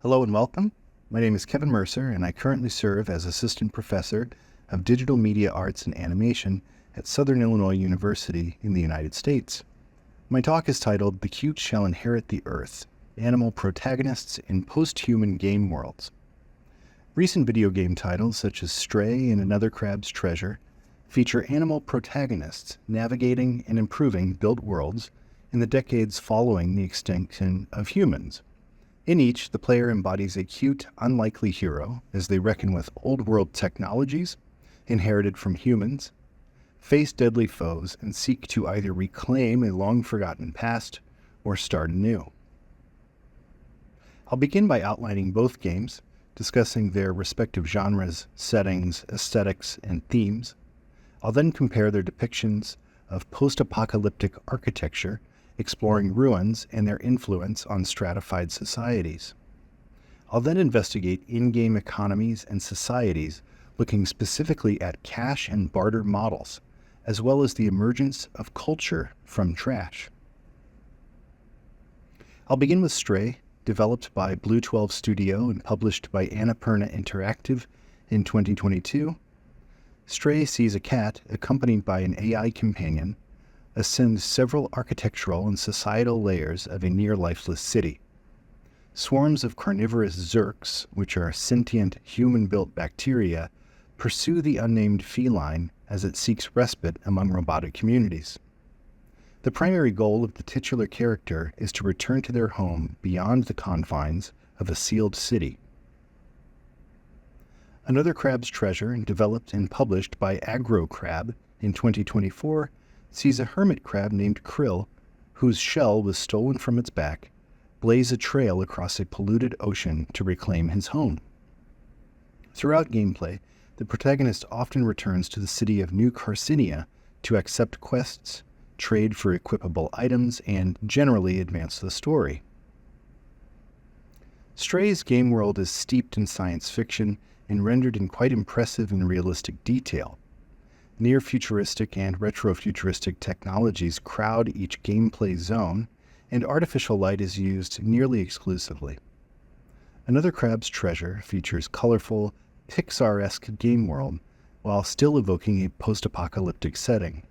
Hello and welcome. My name is Kevin Mercer, and I currently serve as Assistant Professor of Digital Media Arts and Animation at Southern Illinois University in the United States. My talk is titled "The Cute Shall Inherit the Earth: Animal Protagonists in Post-Human Game Worlds." Recent video game titles such as Stray and Another Crab's Treasure feature animal protagonists navigating and improving built worlds in the decades following the extinction of humans. In each, the player embodies a cute, unlikely hero as they reckon with old-world technologies inherited from humans, face deadly foes, and seek to either reclaim a long-forgotten past or start anew. I'll begin by outlining both games, discussing their respective genres, settings, aesthetics, and themes. I'll then compare their depictions of post-apocalyptic architecture, exploring ruins and their influence on stratified societies. I'll then investigate in-game economies and societies, looking specifically at cash and barter models, as well as the emergence of culture from trash. I'll begin with Stray, developed by Blue 12 Studio and published by Annapurna Interactive in 2022. Stray sees a cat, accompanied by an AI companion, ascend several architectural and societal layers of a near-lifeless city. Swarms of carnivorous zerks, which are sentient, human-built bacteria, pursue the unnamed feline as it seeks respite among robotic communities. The primary goal of the titular character is to return to their home beyond the confines of a sealed city. Another Crab's Treasure, developed and published by AgroCrab in 2024, sees a hermit crab named Krill, whose shell was stolen from its back, blaze a trail across a polluted ocean to reclaim his home. Throughout gameplay, the protagonist often returns to the city of New Carcinia to accept quests, trade for equipable items, and generally advance the story. Stray's game world is steeped in science fiction and rendered in quite impressive and realistic detail. Near-futuristic and retro-futuristic technologies crowd each gameplay zone, and artificial light is used nearly exclusively. Another Crab's Treasure features colorful, Pixar-esque game world, while still evoking a post-apocalyptic setting.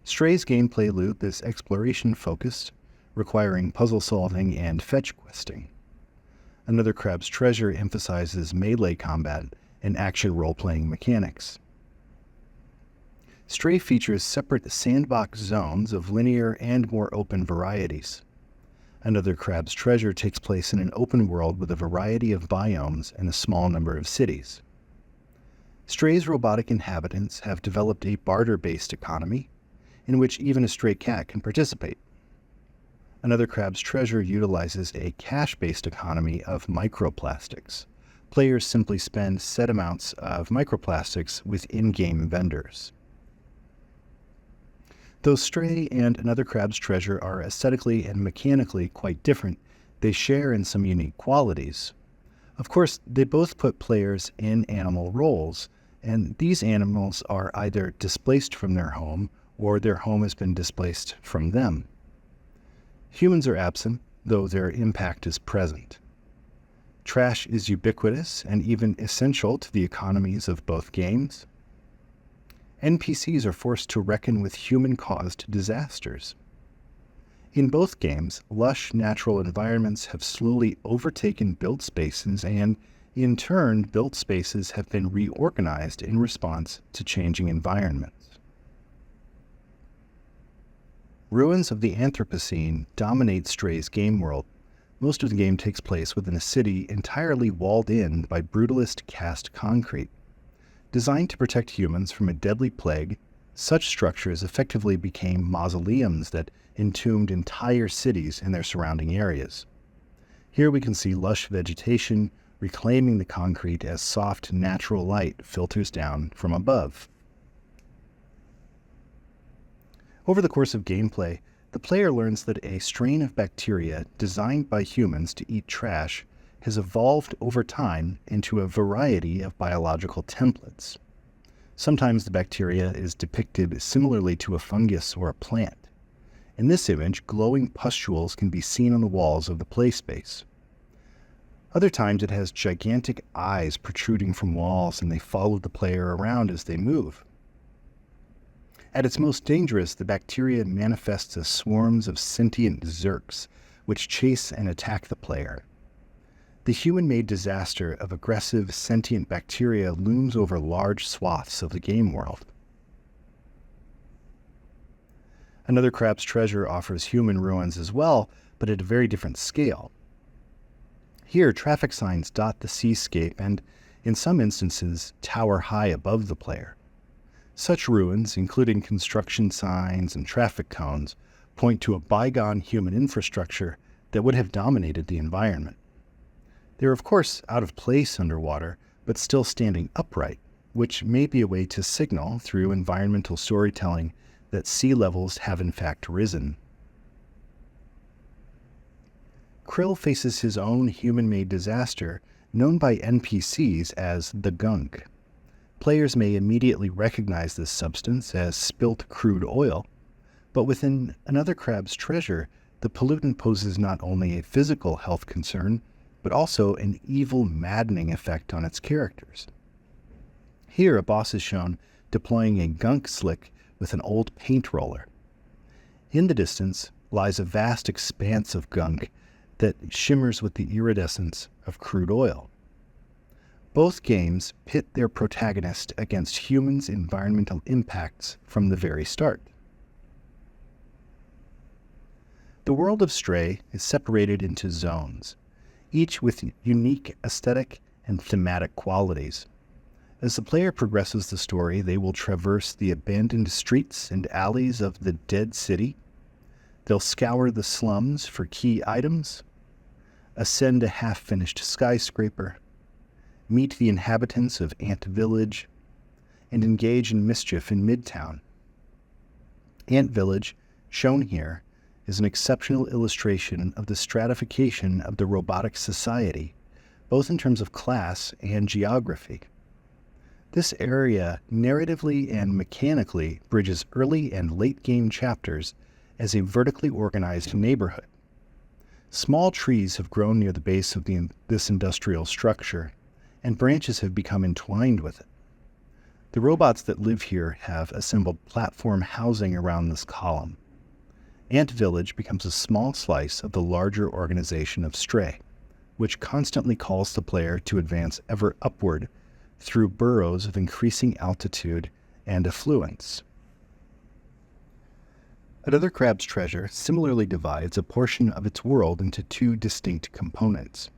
Stray's gameplay loop is exploration-focused, requiring puzzle-solving and fetch questing. Another Crab's Treasure emphasizes melee combat and action role-playing mechanics. Stray features separate sandbox zones of linear and more open varieties. Another Crab's Treasure takes place in an open world with a variety of biomes and a small number of cities. Stray's robotic inhabitants have developed a barter-based economy, in which even a stray cat can participate. Another Crab's Treasure utilizes a cash-based economy of microplastics. Players simply spend set amounts of microplastics with in-game vendors. Though Stray and Another Crab's Treasure are aesthetically and mechanically quite different, they share in some unique qualities. Of course, they both put players in animal roles, and these animals are either displaced from their home or their home has been displaced from them. Humans are absent, though their impact is present. Trash is ubiquitous and even essential to the economies of both games. NPCs are forced to reckon with human-caused disasters. In both games, lush natural environments have slowly overtaken built spaces, and in turn, built spaces have been reorganized in response to changing environments. Ruins of the Anthropocene dominate Stray's game world. Most of the game takes place within a city entirely walled in by brutalist cast concrete. Designed to protect humans from a deadly plague, such structures effectively became mausoleums that entombed entire cities and their surrounding areas. Here we can see lush vegetation reclaiming the concrete as soft, natural light filters down from above. Over the course of gameplay, the player learns that a strain of bacteria designed by humans to eat trash has evolved over time into a variety of biological templates. Sometimes the bacteria is depicted similarly to a fungus or a plant. In this image, glowing pustules can be seen on the walls of the play space. Other times it has gigantic eyes protruding from walls and they follow the player around as they move. At its most dangerous, the bacteria manifests as swarms of sentient zerks, which chase and attack the player. The human-made disaster of aggressive sentient bacteria looms over large swaths of the game world. Another Crab's Treasure offers human ruins as well, but at a very different scale. Here, traffic signs dot the seascape and, in some instances, tower high above the player. Such ruins, including construction signs and traffic cones, point to a bygone human infrastructure that would have dominated the environment. They are, of course, out of place underwater, but still standing upright, which may be a way to signal through environmental storytelling that sea levels have in fact risen. Krill faces his own human-made disaster, known by NPCs as the gunk. Players may immediately recognize this substance as spilt crude oil, but within Another Crab's Treasure, the pollutant poses not only a physical health concern, but also an evil, maddening effect on its characters. Here, a boss is shown deploying a gunk slick with an old paint roller. In the distance lies a vast expanse of gunk that shimmers with the iridescence of crude oil. Both games pit their protagonist against humans' environmental impacts from the very start. The world of Stray is separated into zones, each with unique aesthetic and thematic qualities. As the player progresses the story, they will traverse the abandoned streets and alleys of the dead city. They'll scour the slums for key items, ascend a half-finished skyscraper, meet the inhabitants of Ant Village, and engage in mischief in Midtown. Ant Village, shown here, is an exceptional illustration of the stratification of the robotic society, both in terms of class and geography. This area narratively and mechanically bridges early and late game chapters as a vertically organized neighborhood. Small trees have grown near the base of this industrial structure, and branches have become entwined with it. The robots that live here have assembled platform housing around this column. Ant Village becomes a small slice of the larger organization of Stray, which constantly calls the player to advance ever upward through burrows of increasing altitude and affluence. Another Crab's Treasure similarly divides a portion of its world into two distinct components.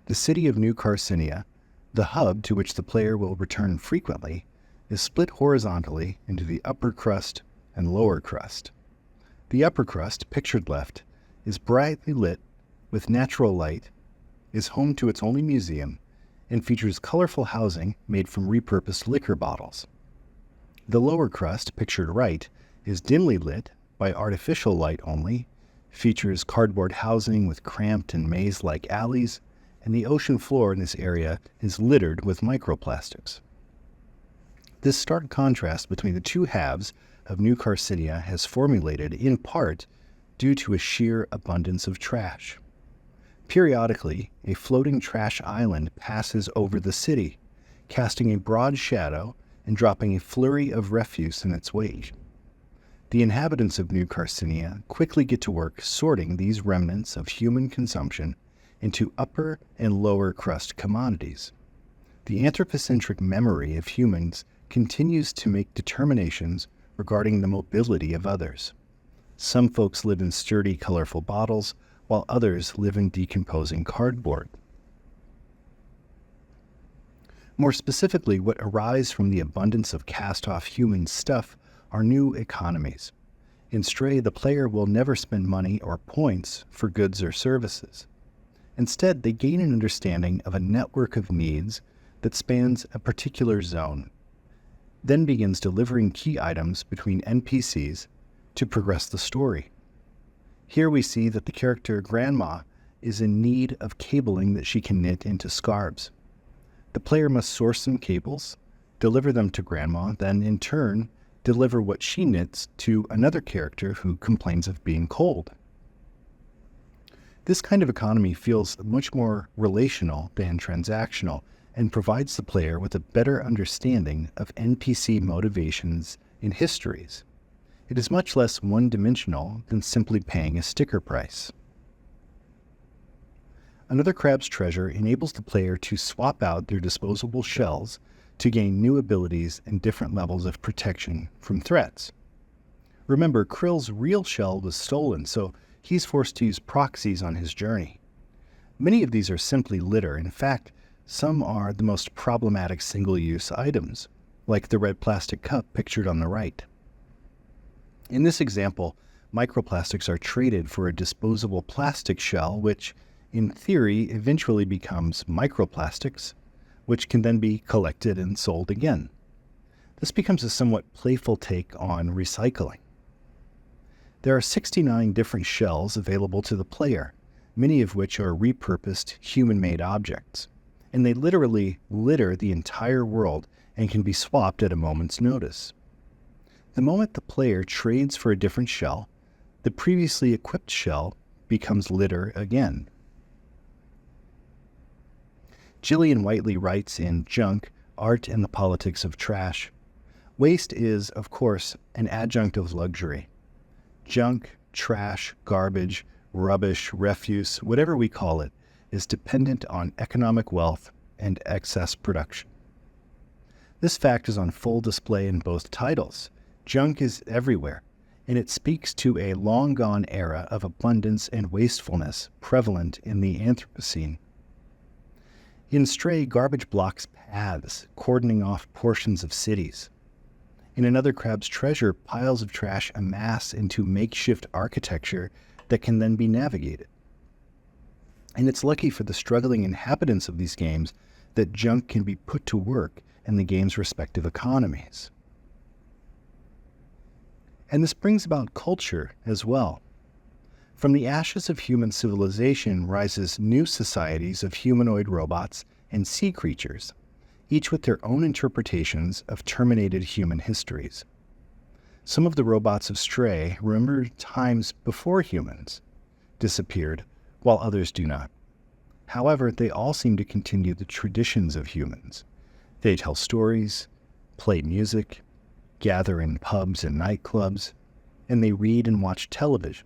The city of New Carcinia, the hub to which the player will return frequently, is split horizontally into the upper crust and lower crust. The upper crust, pictured left, is brightly lit with natural light, is home to its only museum, and features colorful housing made from repurposed liquor bottles. The lower crust, pictured right, is dimly lit by artificial light only, features cardboard housing with cramped and maze-like alleys, and the ocean floor in this area is littered with microplastics. This stark contrast between the two halves of New Carcinia has formulated, in part, due to a sheer abundance of trash. Periodically, a floating trash island passes over the city, casting a broad shadow and dropping a flurry of refuse in its wake. The inhabitants of New Carcinia quickly get to work sorting these remnants of human consumption into upper and lower crust commodities. The anthropocentric memory of humans continues to make determinations regarding the mobility of others. Some folks live in sturdy, colorful bottles, while others live in decomposing cardboard. More specifically, what arise from the abundance of cast-off human stuff are new economies. In Stray, the player will never spend money or points for goods or services. Instead, they gain an understanding of a network of needs that spans a particular zone, then begins delivering key items between NPCs to progress the story. Here we see that the character Grandma is in need of cabling that she can knit into scarves. The player must source some cables, deliver them to Grandma, then in turn deliver what she knits to another character who complains of being cold. This kind of economy feels much more relational than transactional and provides the player with a better understanding of NPC motivations and histories. It is much less one-dimensional than simply paying a sticker price. Another crab's treasure enables the player to swap out their disposable shells to gain new abilities and different levels of protection from threats. Remember, Krill's real shell was stolen, so he's forced to use proxies on his journey. Many of these are simply litter. In fact, some are the most problematic single-use items, like the red plastic cup pictured on the right. In this example, microplastics are traded for a disposable plastic shell, which, in theory, eventually becomes microplastics, which can then be collected and sold again. This becomes a somewhat playful take on recycling. There are 69 different shells available to the player, many of which are repurposed human-made objects, and they literally litter the entire world and can be swapped at a moment's notice. The moment the player trades for a different shell, the previously equipped shell becomes litter again. Gillian Whiteley writes in Junk, Art and the Politics of Trash, "Waste is, of course, an adjunct of luxury. Junk, trash, garbage, rubbish, refuse, whatever we call it, is dependent on economic wealth and excess production." This fact is on full display in both titles. Junk is everywhere, and it speaks to a long-gone era of abundance and wastefulness prevalent in the Anthropocene. In Stray, garbage blocks paths, cordoning off portions of cities. In Another Crab's Treasure, piles of trash amass into makeshift architecture that can then be navigated. And it's lucky for the struggling inhabitants of these games that junk can be put to work in the game's respective economies. And this brings about culture as well. From the ashes of human civilization rises new societies of humanoid robots and sea creatures, each with their own interpretations of terminated human histories. Some of the robots of Stray remember times before humans disappeared, while others do not. However, they all seem to continue the traditions of humans. They tell stories, play music, gather in pubs and nightclubs, and they read and watch television.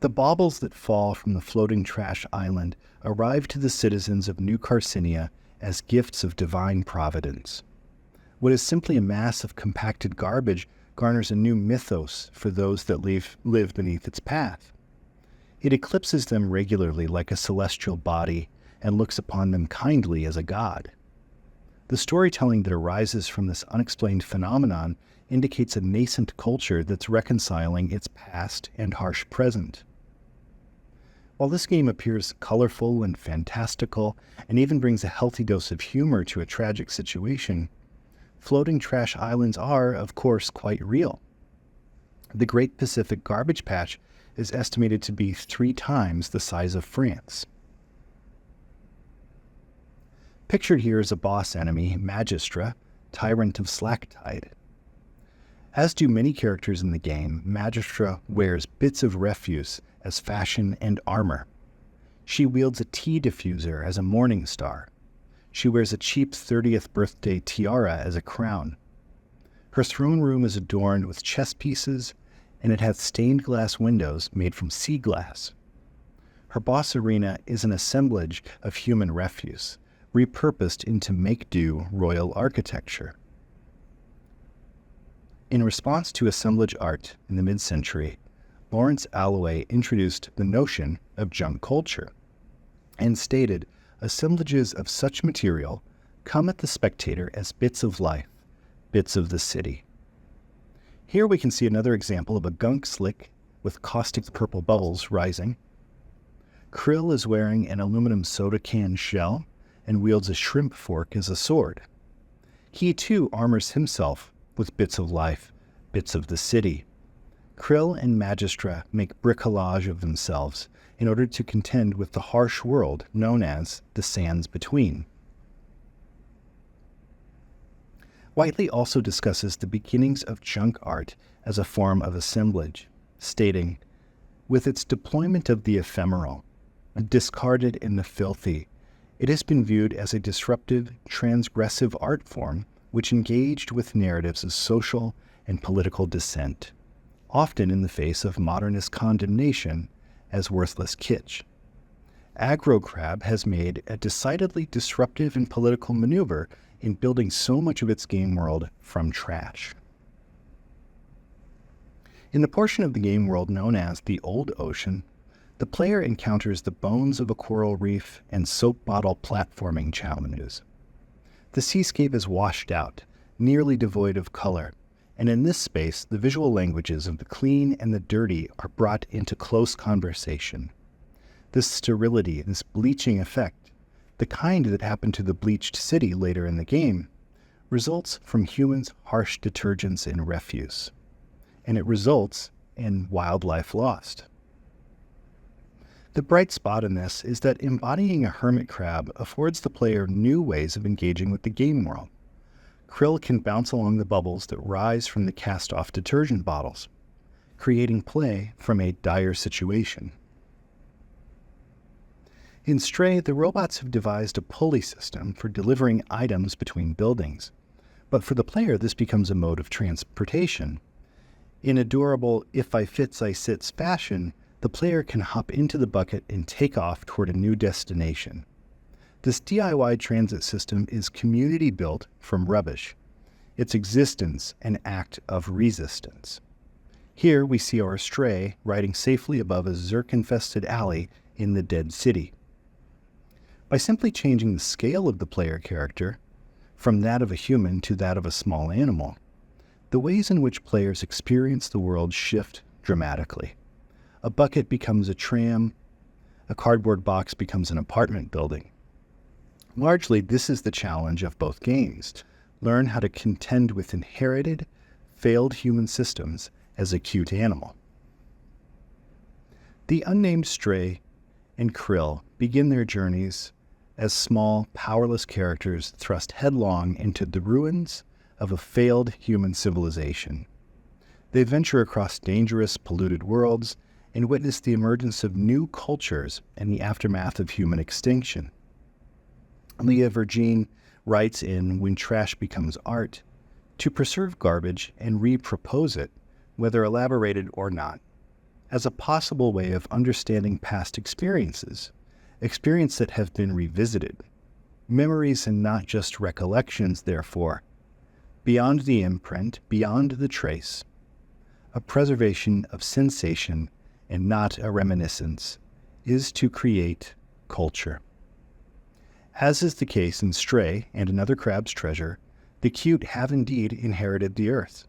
The baubles that fall from the floating trash island arrive to the citizens of New Carcinia as gifts of divine providence. What is simply a mass of compacted garbage garners a new mythos for those that live beneath its path. It eclipses them regularly like a celestial body and looks upon them kindly as a god. The storytelling that arises from this unexplained phenomenon indicates a nascent culture that's reconciling its past and harsh present. While this game appears colorful and fantastical, and even brings a healthy dose of humor to a tragic situation, floating trash islands are, of course, quite real. The Great Pacific Garbage Patch is estimated to be 3 times the size of France. Pictured here is a boss enemy, Magistra, tyrant of Slack-Tide. As do many characters in the game, Magistra wears bits of refuse as fashion and armor. She wields a tea diffuser as a morning star. She wears a cheap 30th birthday tiara as a crown. Her throne room is adorned with chess pieces, and it has stained glass windows made from sea glass. Her boss arena is an assemblage of human refuse, repurposed into make-do royal architecture. In response to assemblage art in the mid-century, Lawrence Alloway introduced the notion of junk culture and stated, "Assemblages of such material come at the spectator as bits of life, bits of the city." Here we can see another example of a gunk slick with caustic purple bubbles rising. Krill is wearing an aluminum soda can shell and wields a shrimp fork as a sword. He too armors himself with bits of life, bits of the city. Krill and Magistra make bricolage of themselves in order to contend with the harsh world known as the Sands Between. Whiteley also discusses the beginnings of junk art as a form of assemblage. stating, "With its deployment of the ephemeral, discarded in the filthy, it has been viewed as a disruptive, transgressive art form which engaged with narratives of social and political dissent, often in the face of modernist condemnation as worthless kitsch. Agrocrab has made a decidedly disruptive and political maneuver in building so much of its game world from trash." In the portion of the game world known as the Old Ocean, the player encounters the bones of a coral reef and soap bottle platforming challenges. The seascape is washed out, nearly devoid of color, and in this space the visual languages of the clean and the dirty are brought into close conversation. This sterility, this bleaching effect, the kind that happened to the bleached city later in the game, results from humans' harsh detergents in refuse, and it results in wildlife lost. The bright spot in this is that embodying a hermit crab affords the player new ways of engaging with the game world. Krill can bounce along the bubbles that rise from the cast-off detergent bottles, creating play from a dire situation. In S.T.A.L.K.E.R, the robots have devised a pulley system for delivering items between buildings, but for the player this becomes a mode of transportation. In a durable if-I-fits-I-sits fashion, the player can hop into the bucket and take off toward a new destination. This DIY transit system is community-built from rubbish, its existence an act of resistance. Here we see our stray riding safely above a Zerk-infested alley in the Dead City. By simply changing the scale of the player character, from that of a human to that of a small animal, the ways in which players experience the world shift dramatically. A bucket becomes a tram, a cardboard box becomes an apartment building. Largely, this is the challenge of both games. Learn how to contend with inherited, failed human systems as a cute animal. The unnamed stray and krill begin their journeys as small, powerless characters thrust headlong into the ruins of a failed human civilization. They venture across dangerous, polluted worlds and witness the emergence of new cultures and the aftermath of human extinction. Leah Virgin writes in When Trash Becomes Art, to preserve garbage and repropose it, whether elaborated or not, as a possible way of understanding past experiences that have been revisited, memories and not just recollections, therefore, beyond the imprint, beyond the trace, a preservation of sensation and not a reminiscence, is to create culture. As is the case in Stray and Another Crab's Treasure, the cute have indeed inherited the earth.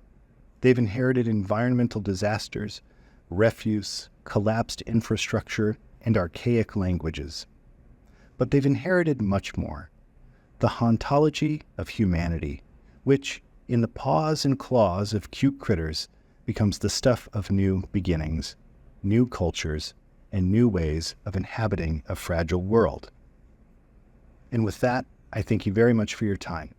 They've inherited environmental disasters, refuse, collapsed infrastructure, and archaic languages. But they've inherited much more, the hauntology of humanity, which, in the paws and claws of cute critters, becomes the stuff of new beginnings, new cultures, and new ways of inhabiting a fragile world. And with that, I thank you very much for your time.